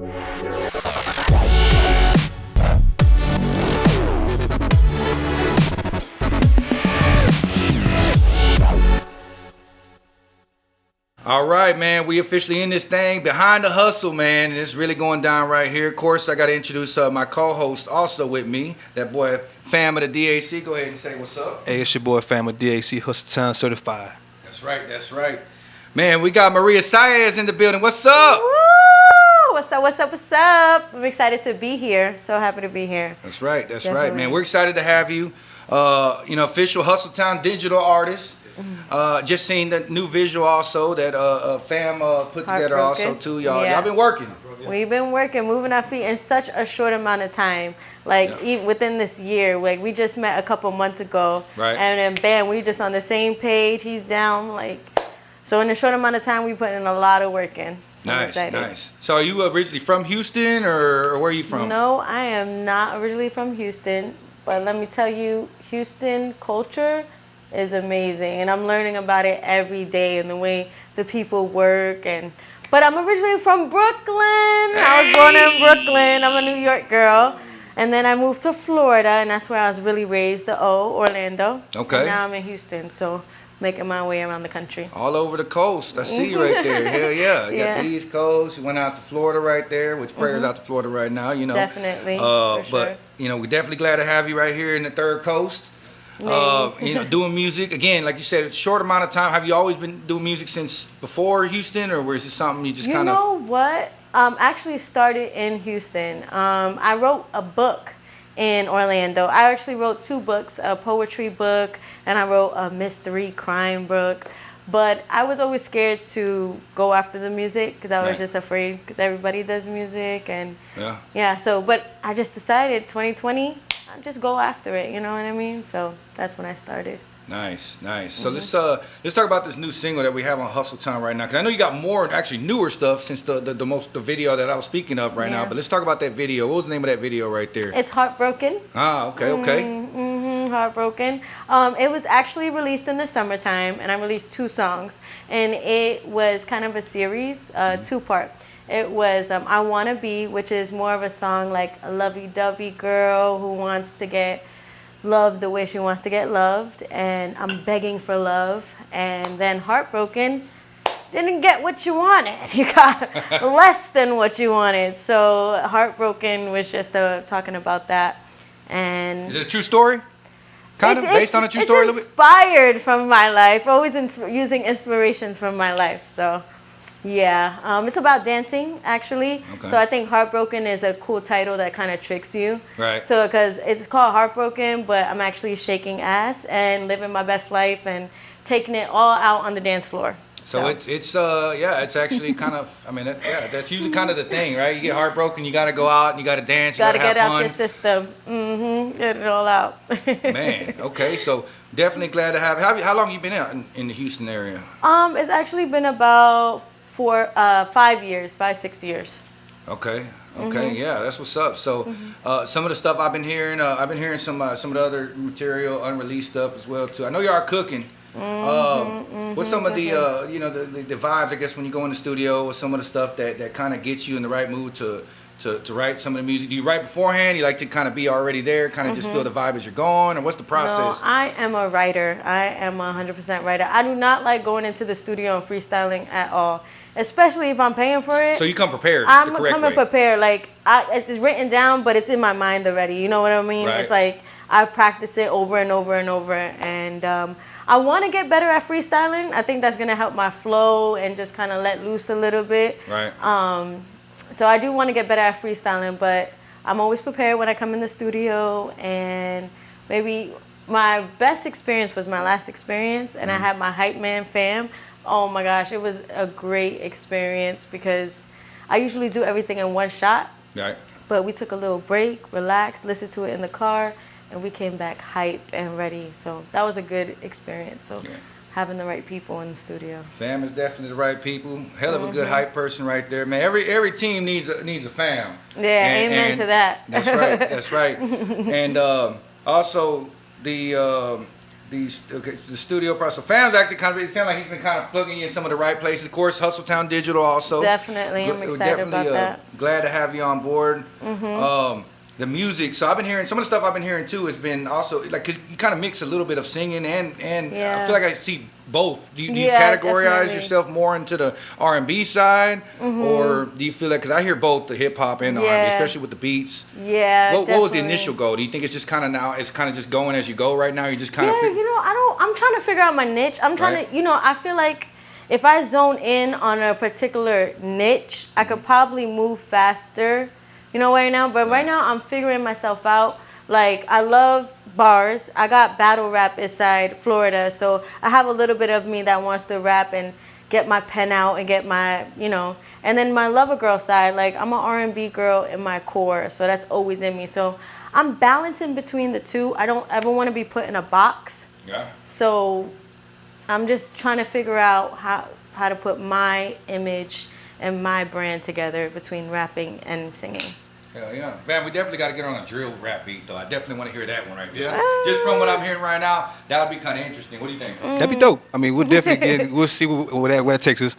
All right, man. We officially in this thing. Behind the hustle, man. And it's really going down right here. Of course, I got to introduce my co-host also with me. That boy, fam of the DAC. Go ahead and say what's up. Hey, it's your boy, fam of DAC, Hustle Town Certified. That's right. That's right. Man, we got Maria Saez in the building. What's up? Woo! What's up, what's up, what's up? I'm excited to be here. So happy to be here. That's right. That's Definitely. right, man. We're excited to have you. Official Hustle Town digital artist. Just seen the new visual also that fam put together also too. Y'all been working. We've been working, moving our feet in such a short amount of time. Like even within this year, like we just met a couple months ago, right? And then bam, we just on the same page. He's down, like, so in a short amount of time, we put in a lot of work in. Nice, nice. So are you originally from Houston or where are you from? No, I am not originally from Houston, but let me tell you, Houston culture is amazing, and I'm learning about it every day and the way the people work. But I'm originally from Brooklyn. Hey! I was born in Brooklyn. I'm a New York girl, and then I moved to Florida, and that's where I was really raised. Orlando. Okay. And now I'm in Houston, so making my way around the country. All over the coast. I see you right there. Hell yeah. You got the East Coast. You went out to Florida right there, which prayers out to Florida right now, you know. Definitely. For sure. But, we're definitely glad to have you right here in the Third Coast. Doing music. Again, like you said, it's a short amount of time. Have you always been doing music since before Houston, or was it something you just kind of... You know what? Actually started in Houston. I wrote a book in Orlando. I actually wrote 2 books, a poetry book, and I wrote a mystery crime book. But I was always scared to go after the music because I was just afraid because everybody does music. And but I just decided 2020, I'll just go after it, you know what I mean? So that's when I started. Nice. So let's talk about this new single that we have on Hustle Town right now, because I know you got more, actually newer stuff since the video that I was speaking of right now. But let's talk about that video. What was the name of that video right there? It's Heartbroken. Ah, okay. Heartbroken. It was actually released in the summertime, and I released 2 songs, and it was kind of a series, 2-part. It was I Wanna Be, which is more of a song like a lovey-dovey girl who wants to get loved the way she wants to get loved, and I'm begging for love. And then Heartbroken, didn't get what you wanted. You got less than what you wanted. So Heartbroken was just talking about that. And is it a true story? Kind of based on a true story a little bit? It's inspired from my life. Always using inspirations from my life. So yeah, it's about dancing actually. Okay. So I think Heartbroken is a cool title that kind of tricks you. Right. So because it's called Heartbroken, but I'm actually shaking ass and living my best life and taking it all out on the dance floor. So it's actually kind of, that's usually kind of the thing, right? You get heartbroken, you got to go out and you got to dance, you got to have fun. Get out your system. Get it all out. Man, okay, so definitely glad to have. How long you been out in the Houston area? It's actually been about 5 years, 5-6 years. Okay, yeah, that's what's up. So some of the stuff I've been hearing some of the other material, unreleased stuff as well too. I know you are cooking. What's some of the the vibes, I guess, when you go in the studio, with some of the stuff that kind of gets you in the right mood to write some of the music? Do you write beforehand? You like to kind of be already there, kind of just feel the vibe as you're going, or what's the process? No, I am a writer. I am a 100% writer. I do not like going into the studio and freestyling at all, especially if I'm paying for it. So you come prepared. I'm coming prepared. Like it's written down, but it's in my mind already. You know what I mean? Right. It's like I've practiced it over and over and over, and I want to get better at freestyling. I think that's gonna help my flow and just kind of let loose a little bit. Right. So I do want to get better at freestyling, but I'm always prepared when I come in the studio. And maybe my best experience was my last experience, and I had my hype man fam. Oh my gosh, it was a great experience because I usually do everything in one shot. Right. But we took a little break, relaxed, listened to it in the car, and we came back hype and ready. So that was a good experience. So having the right people in the studio. Fam is definitely the right people. Hell of a good hype person right there, man. Every team needs a fam. Yeah, amen to that. That's right. And also the the studio process. So Fam's actually kind of, it sounds like he's been kind of plugging you in some of the right places. Of course, Hustletown Digital also. Definitely, I'm excited about that. Glad to have you on board. The music. So I've been hearing some of the stuff I've been hearing too has been also like, cause you kind of mix a little bit of singing and I feel like I see both. Do you categorize definitely. yourself more into the R&B side, or do you feel like, because I hear both the hip hop and the R&B, especially with the beats. Yeah. What was the initial goal? Do you think it's just kind of now, it's kind of just going as you go right now? You just kind of I'm trying to figure out my niche. I'm trying to, I feel like if I zone in on a particular niche, I could probably move faster, right now. But right now I'm figuring myself out. Like, I love bars. I got battle rap inside Florida, so I have a little bit of me that wants to rap and get my pen out and get my, and then my lover girl side, like, I'm an R&B girl in my core, so that's always in me. So I'm balancing between the two. I don't ever want to be put in a box. Yeah. So I'm just trying to figure out how to put my image and my brand together between rapping and singing. Hell yeah. Fam, we definitely got to get on a drill rap beat, though. I definitely want to hear that one right there. Just from what I'm hearing right now, that would be kind of interesting. What do you think? That'd be dope. I mean, we'll definitely we'll see where that takes us.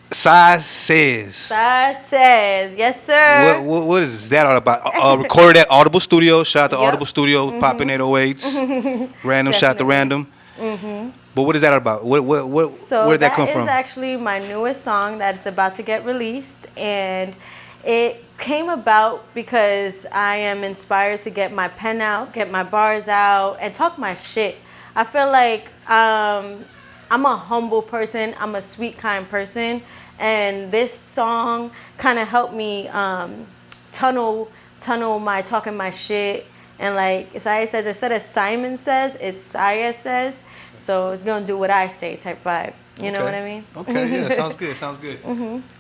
Saez. Saez, yes, sir. What is that all about? Recorded at Audible Studio. Shout out to Audible Studio, popping 808s. Random, shout out to Random. But what is that about? Where did that come from? That is actually my newest song that is about to get released, and it came about because I am inspired to get my pen out, get my bars out, and talk my shit. I feel like I'm a humble person. I'm a sweet, kind person, and this song kind of helped me tunnel my talking my shit. And like Saez says, instead of Simon says, it's Saez says. So it's gonna do what I say type vibe. You know what I mean? Okay, yeah, sounds good. Sounds good.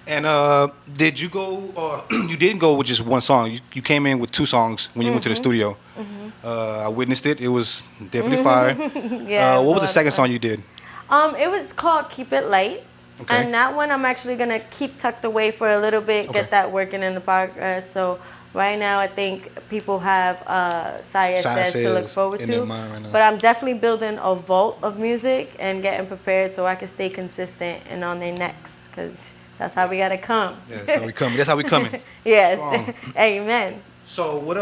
And did you go? You didn't go with just one song. You came in with two songs when you went to the studio. I witnessed it. It was definitely fire. What was the second song you did? It was called Keep It Light. Okay. And that one I'm actually gonna keep tucked away for a little bit, get that working in the progress. So right now I think people have Saez Says to look forward to. Right, but I'm definitely building a vault of music and getting prepared so I can stay consistent and on their necks, because that's how we gotta come. Yeah, that's how we coming. That's how we coming. Yes. Amen. So what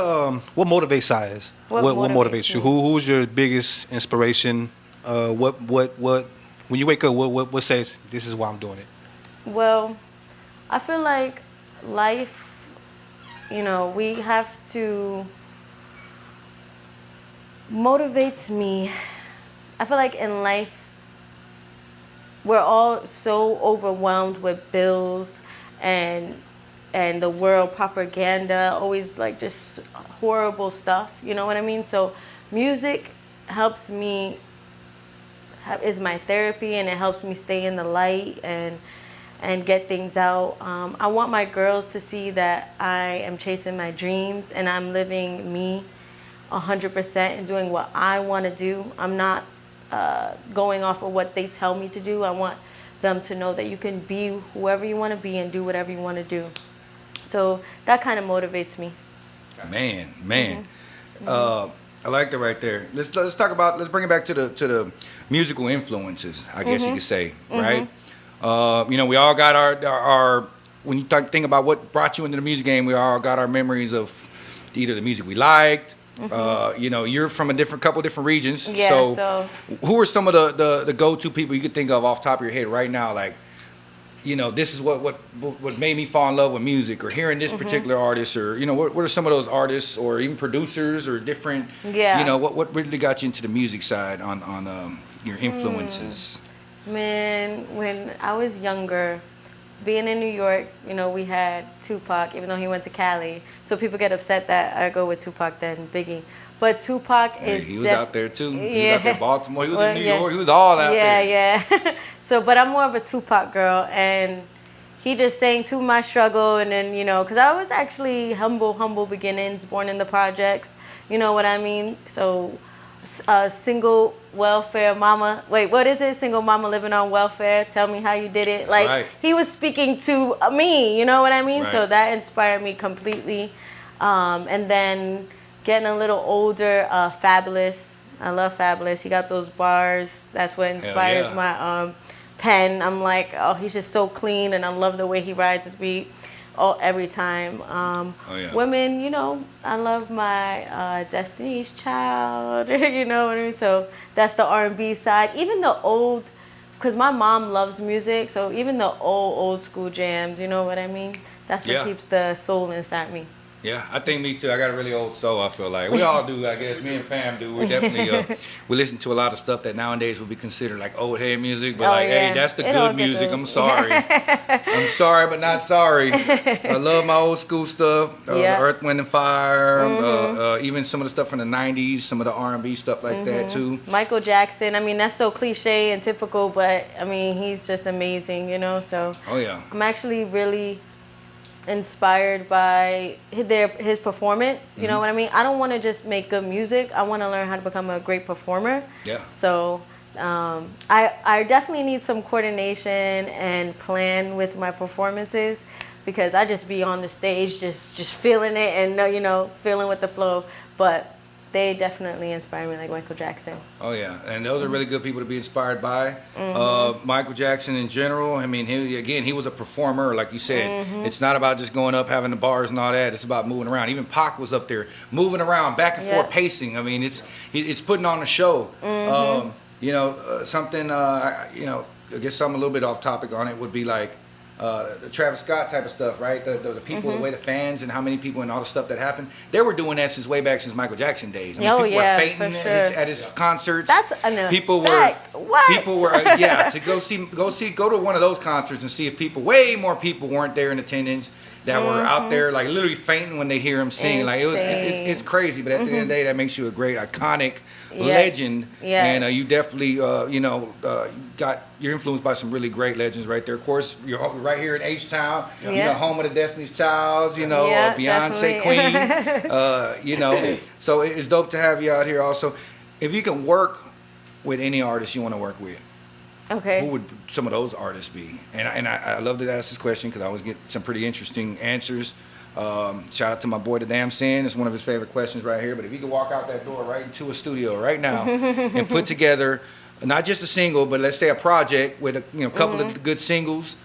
motivates Saez? What motivates you? Who's your biggest inspiration? What when you wake up, what says this is why I'm doing it? Well, I feel like life, we have to, motivates me. I feel like in life, we're all so overwhelmed with bills and the world propaganda, always like just horrible stuff, you know what I mean? So music helps me, is my therapy, and it helps me stay in the light and get things out. I want my girls to see that I am chasing my dreams and I'm living me 100% and doing what I want to do. I'm not going off of what they tell me to do. I want them to know that you can be whoever you want to be and do whatever you want to do. So that kind of motivates me. Man. I like that right there. Let's talk about, let's bring it back to the musical influences, I guess you could say, right? We all got our when you think about what brought you into the music game, we all got our memories of either the music we liked. You're from a couple different regions. Yeah, so who are some of the go-to people you could think of off the top of your head right now? Like, this is what made me fall in love with music, or hearing this particular artist, or what are some of those artists, or even producers, or different. What really got you into the music side on your influences? Man, when I was younger, being in New York, we had Tupac, even though he went to Cali. So people get upset that I go with Tupac than Biggie. But Tupac is... He was out there too. He was out there in Baltimore. He was in New York. He was all out there. Yeah. But I'm more of a Tupac girl. And he just sang to my struggle. And then, because I was actually humble beginnings, born in the projects. You know what I mean? So... single welfare mama. Wait, what is it? Single mama living on welfare. Tell me how you did it. That's right. He was speaking to me, you know what I mean? Right. So that inspired me completely. And then getting a little older, Fabulous. I love Fabulous. He got those bars. That's what inspires yeah. my pen. I'm like, oh, he's just so clean, and I love the way he rides the beat. Oh, every time. Women, you know, I love my Destiny's Child. You know what I mean? So that's the R&B side. Even the old, because my mom loves music, so even the old school jams. You know what I mean? That's what keeps the soul inside me. Yeah, I think me too. I got a really old soul, I feel like. We all do, I guess. Me and fam do. We're definitely, we listen to a lot of stuff that nowadays would be considered like old head music. But hey, that's the good music. I'm sorry. I'm sorry, but not sorry. I love my old school stuff. The Earth, Wind, and Fire. Even some of the stuff from the 90s. Some of the R&B stuff like that too. Michael Jackson. I mean, that's so cliche and typical, but I mean, he's just amazing, you know? So I'm actually really inspired by his performance. You know what I mean? I don't want to just make good music. I want to learn how to become a great performer. Yeah. So I definitely need some coordination and plan with my performances, because I just be on the stage just feeling it and, you know, feeling with the flow. But they definitely inspire me, like Michael Jackson. Oh yeah, and those are really good people to be inspired by. Michael Jackson in general. I mean, he was a performer, like you said. It's not about just going up, having the bars and all that. It's about moving around. Even Pac was up there, moving around, back and forth, pacing. I mean, it's putting on a show. You know, something. You know, I guess something a little bit off topic on it would be like the Travis Scott type of stuff, right? The people, the way the fans and how many people and all the stuff that happened. They were doing that since way back since Michael Jackson days. I mean, people were fainting at his concerts. That's an people effect. People were to go to one of those concerts and see if way more people weren't there in attendance that were out there like literally fainting when they hear him sing. Insane. Like it's crazy, but at the end of the day, that makes you a great iconic legend. And you definitely you're influenced by some really great legends right there. Of course, you're right here in H-Town, you know, home of the Destiny's Childs, you know, Beyonce Queen, you know. So it's dope to have you out here also. If you can work with any artist you want to work with, who would some of those artists be? And I love to ask this question because I always get some pretty interesting answers. Shout out to my boy, The Damn Sin. It's one of his favorite questions right here. But if you could walk out that door right into a studio right now and put together not just a single, but let's say a project with a couple of good singles,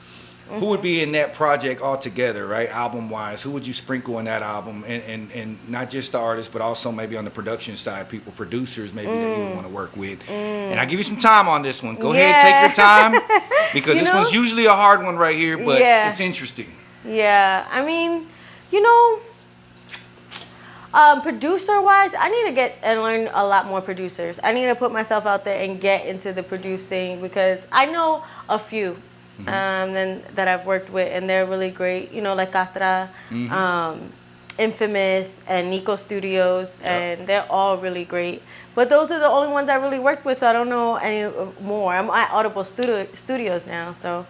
who would be in that project altogether, right? Album-wise, who would you sprinkle in that album? And not just the artists, but also maybe on the production side, producers maybe that you would want to work with. And I give you some time on this one. Go ahead, take your time, because this one's usually a hard one right here, but it's interesting. Yeah, I mean, you know, producer-wise, I need to get and learn a lot more producers. I need to put myself out there and get into the producing, because I know a few that I've worked with, and they're really great. You know, like Catra, Infamous, and Nico Studios, and they're all really great. But those are the only ones I really worked with, so I don't know any more. I'm at Audible Studios now, so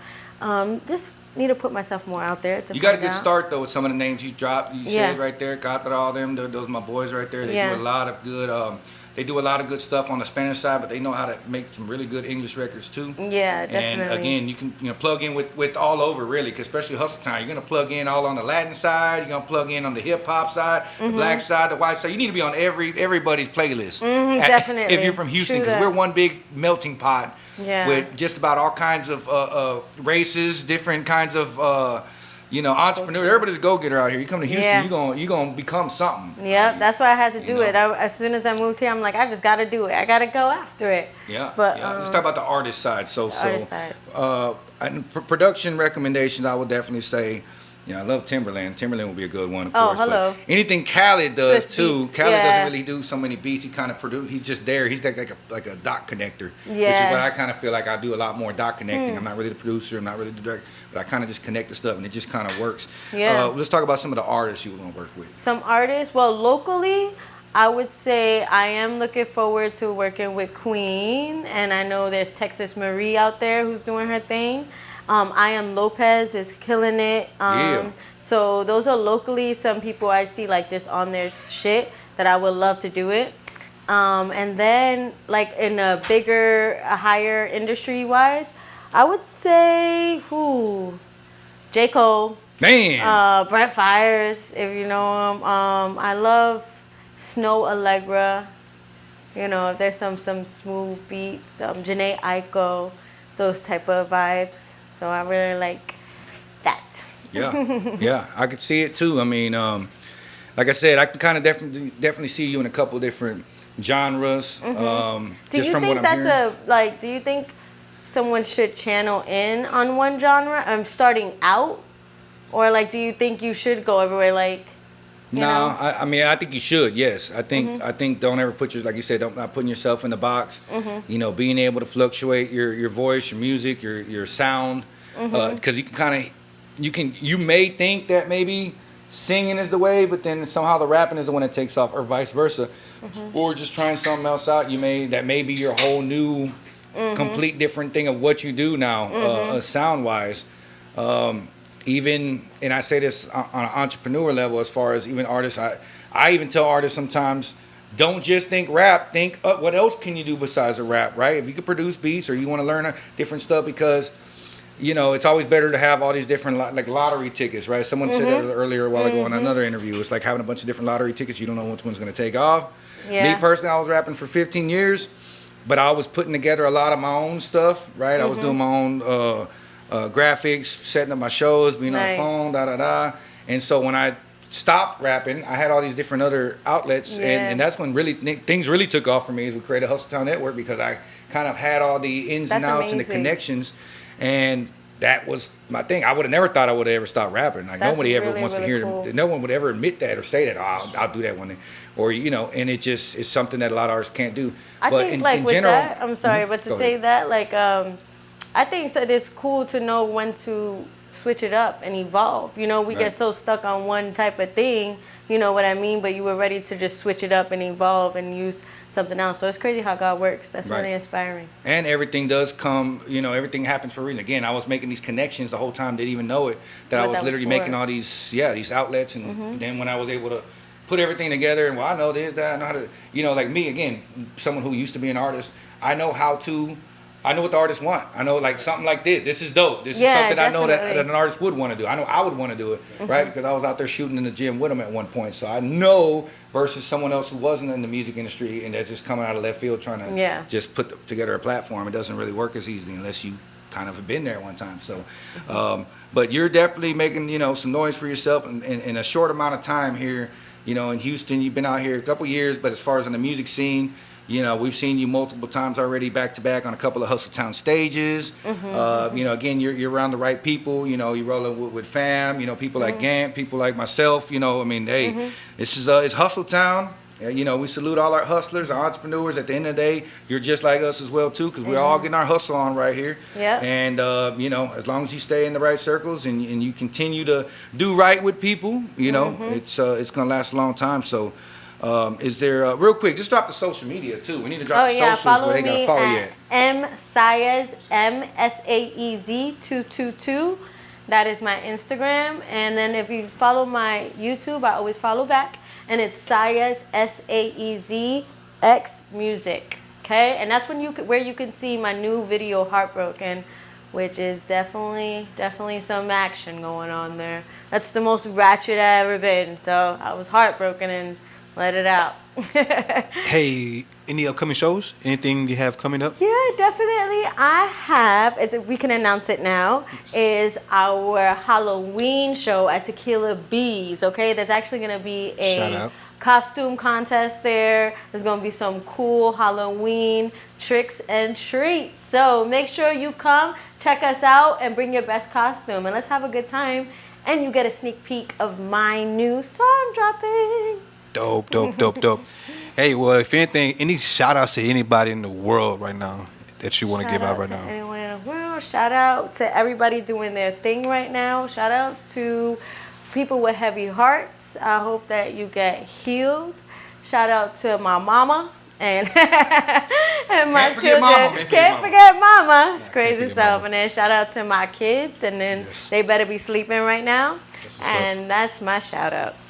just need to put myself more out there. You got a good start though with some of the names you dropped. You said right there, Catra, all them. Those are my boys right there. They do a lot of good. They do a lot of good stuff on the Spanish side, but they know how to make some really good English records too. Yeah, definitely. And again, you can plug in with all over really, cause especially Hustle Time. You're gonna plug in all on the Latin side. You're gonna plug in on the hip hop side, the black side, the white side. You need to be on everybody's playlist. Definitely. If you're from Houston, because we're one big melting pot with just about all kinds of races, different kinds of. Entrepreneur. Everybody's a go-getter out here. You come to Houston, you're gonna become something. Yep, that's why I had to do it. As soon as I moved here, I'm like, I just got to do it. I got to go after it. Let's talk about the artist side. Production recommendations, I would definitely say. I love Timberland. Timberland would be a good one, of course. Hello. But anything Khaled does Swiss too. beats. Khaled doesn't really do so many beats. He kind of produce. He's just there. He's like a dot connector, which is what I kind of feel like I do a lot more dot connecting. I'm not really the producer. I'm not really the director, but I kind of just connect the stuff, and it just kind of works. Let's talk about some of the artists you want to work with. Some artists. Well, locally, I would say I am looking forward to working with Queen, and I know there's Texas Marie out there who's doing her thing. I Am Lopez is killing it. So those are locally some people I see like this on their shit that I would love to do it. And then like in a higher industry wise, I would say J. Cole. Man. Brent Fires, if you know him. I love Snow Allegra. You know, if there's some smooth beats, Janae Aiko, those type of vibes. So I really like that. Yeah, I could see it too. I mean, like I said, I can kind of definitely see you in a couple different genres. Do Just you from think what I'm hearing. do you think someone should channel in on one genre? Starting out, or like, do you think you should go everywhere? Like, you know? I mean, I think you should. Yes, I think don't ever put like you said, not putting yourself in the box. You know, being able to fluctuate your voice, your music, your sound, because you can kind of you may think that maybe singing is the way, but then somehow the rapping is the one that takes off, or vice versa, or just trying something else out. That may be your whole new, complete different thing of what you do now, sound wise. Even, and I say this on an entrepreneur level, as far as even artists, I even tell artists sometimes, don't just think rap, think what else can you do besides a rap, right? If you could produce beats or you want to learn different stuff, because you know, it's always better to have all these different like lottery tickets, right? Someone said that earlier a while ago in another interview. It's like having a bunch of different lottery tickets. You don't know which one's going to take off. Yeah. Me personally, I was rapping for 15 years, but I was putting together a lot of my own stuff, right? I was doing my own graphics, setting up my shows, being on the phone, And so when I stopped rapping, I had all these different other outlets, and that's when really things really took off for me. As we created Hustle Town Network, because I kind of had all the ins and outs and the connections. And that was my thing. I would have never thought I would have ever stopped rapping. Like, nobody ever wants to hear cool. no one would ever admit that or say that. Oh, I'll do that one day. Or, you know, and it just is something that a lot of artists can't do. I but think, like, in with general, that, I'm sorry, but to say that, like, I think that it's cool to know when to switch it up and evolve. You know, we get so stuck on one type of thing, you know what I mean? But you were ready to just switch it up and evolve and use something else. So it's crazy how God works. That's really inspiring. And everything does come, you know, everything happens for a reason. Again, I was making these connections the whole time, didn't even know it, that I was literally making all these, these outlets. And then when I was able to put everything together, and well, I know this, that, I know how to, you know, like me, again, someone who used to be an artist, I know what the artists want. I know, like, something like this. This is dope. This is something definitely. I know that an artist would want to do. I know I would want to do it, right? Because I was out there shooting in the gym with them at one point. So I know versus someone else who wasn't in the music industry and that's just coming out of left field trying to just put together a platform. It doesn't really work as easily unless you kind of have been there one time. So, but you're definitely making, you know, some noise for yourself in a short amount of time here. You know, in Houston, you've been out here a couple years, but as far as in the music scene, you know, we've seen you multiple times already back to back on a couple of Hustle Town stages. You know, again, you're around the right people. You know, you're rolling with fam. You know, people like Gant, people like myself. You know, I mean, hey, this is it's Hustle Town. You know, we salute all our hustlers, our entrepreneurs. At the end of the day, you're just like us as well too, because we're all getting our hustle on right here. Yeah. And you know, as long as you stay in the right circles and you continue to do right with people, you know, it's gonna last a long time. So. Is there real quick? Just drop the social media too. We need to drop the socials where they gotta follow you at. Saez MSAEZ 222. That is my Instagram. And then if you follow my YouTube, I always follow back. And it's Saez SAEZ X Music. Okay, and that's where you can see my new video Heartbroken, which is definitely some action going on there. That's the most ratchet I've ever been. So I was heartbroken and let it out. Hey, any upcoming shows? Anything you have coming up? Yeah, definitely. I have, we can announce it now, is our Halloween show at Tequila Bees, okay? There's actually going to be a costume contest there. There's going to be some cool Halloween tricks and treats. So make sure you come, check us out, and bring your best costume. And let's have a good time. And you get a sneak peek of my new song dropping. Dope. Hey, well, if anything, any shout outs to anybody in the world right now that you want to give out right now? Anyone in the world. Shout out to everybody doing their thing right now. Shout out to people with heavy hearts. I hope that you get healed. Shout out to my mama and my children. Can't forget mama. It's crazy stuff. And then shout out to my kids. And then they better be sleeping right now. And that's my shout outs.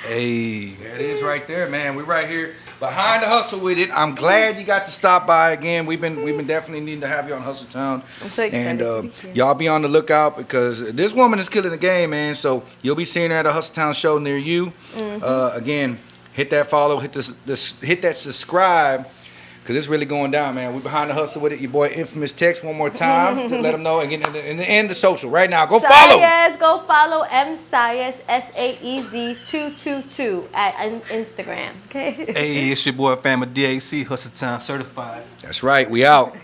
Hey, there it is right there, man. We're right here behind the hustle with it. I'm glad you got to stop by again. We've been definitely needing to have you on Hustle Town. I'm so excited. And y'all be on the lookout because this woman is killing the game, man. So you'll be seeing her at a Hustle Town show near you. Again, Hit that follow, hit that subscribe, because it's really going down, man. We behind the hustle with it. Your boy Infamous Text one more time to let them know and get in the social right now. Go follow. Saez, go follow Saez, Saez 222 at Instagram. Okay. Hey, it's your boy Fama DAC, Hustle Time Certified. That's right. We out.